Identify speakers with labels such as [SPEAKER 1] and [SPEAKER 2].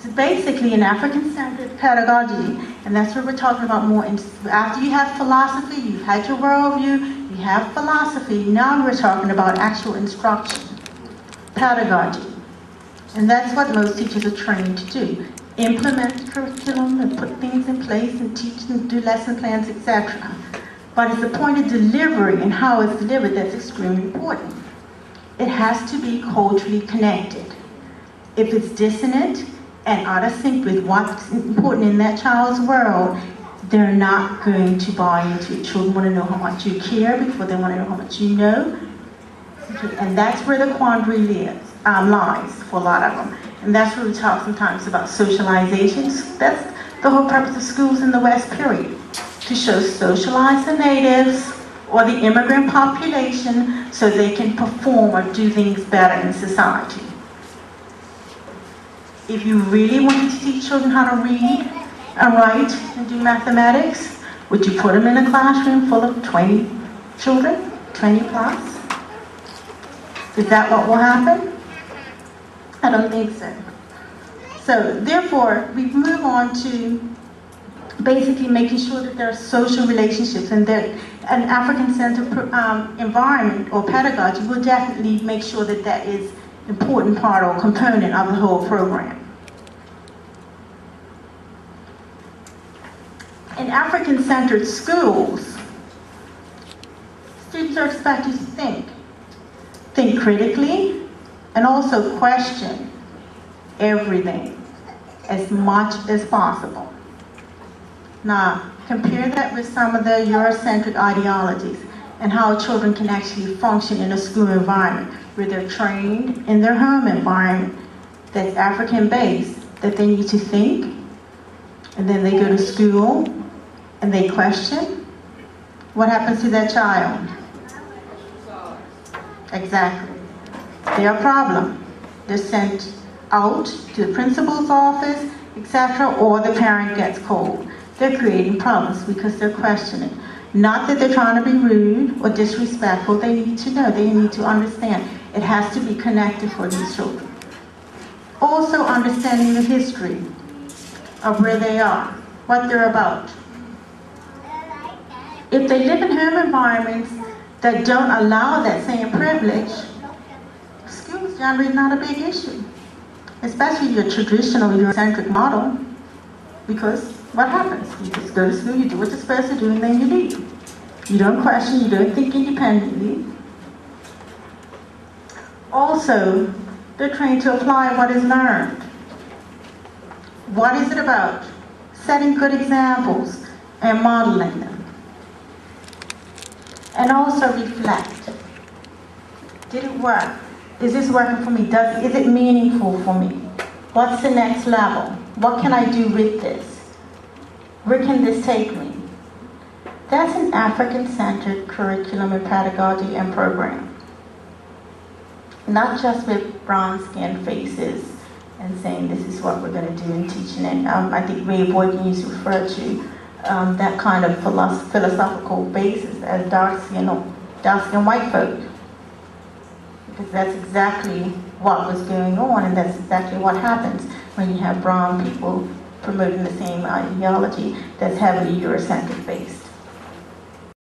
[SPEAKER 1] It's basically an African-centered pedagogy, and that's what we're talking about more. After you have philosophy, you've had your worldview, you have philosophy, now we're talking about actual instruction, pedagogy. And that's what most teachers are trained to do. Implement the curriculum and put things in place and teach and do lesson plans, etc. But it's the point of delivery and how it's delivered that's extremely important. It has to be culturally connected. If it's dissonant and out of sync with what's important in that child's world, they're not going to buy into it. Children want to know how much you care before they want to know how much you know. Okay, and that's where the quandary lies for a lot of them. And that's where we talk sometimes about socializations. That's the whole purpose of schools in the West, period. To show socialize the natives or the immigrant population so they can perform or do things better in society. If you really wanted to teach children how to read and write and do mathematics, would you put them in a classroom full of 20 children, 20 plus? Is that what will happen? I don't think so. So therefore, we move on to basically making sure that there are social relationships, and that an African-centered environment or pedagogy will definitely make sure that that is an important part or component of the whole program. In African-centered schools, students are expected to think critically, and also question everything as much as possible. Now, compare that with some of the Eurocentric ideologies and how children can actually function in a school environment where they're trained in their home environment that's African-based, that they need to think, and then they go to school and they question. What happens to that child? Exactly. They're a problem. They're sent out to the principal's office, etc., or the parent gets cold. They're creating problems because they're questioning. Not that they're trying to be rude or disrespectful. They need to know. They need to understand. It has to be connected for these children. Also understanding the history of where they are, what they're about. If they live in home environments that don't allow that same privilege, schools generally not a big issue, especially your traditional Eurocentric model, because what happens? You just go to school, you do what you're supposed to do, and then you leave. You don't question, you don't think independently. Also, they're trained to apply what is learned. What is it about? Setting good examples and modeling them. And also reflect. Did it work? Is this working for me? Is it meaningful for me? What's the next level? What can I do with this? Where can this take me? That's an African-centered curriculum and pedagogy and program. Not just with brown-skinned faces and saying this is what we're going to do and teaching it. I think Boykin used to refer to that kind of philosophical basis as dark-skinned white folk. Because that's exactly what was going on, and that's exactly what happens when you have brown people promoting the same ideology that's heavily Eurocentric based.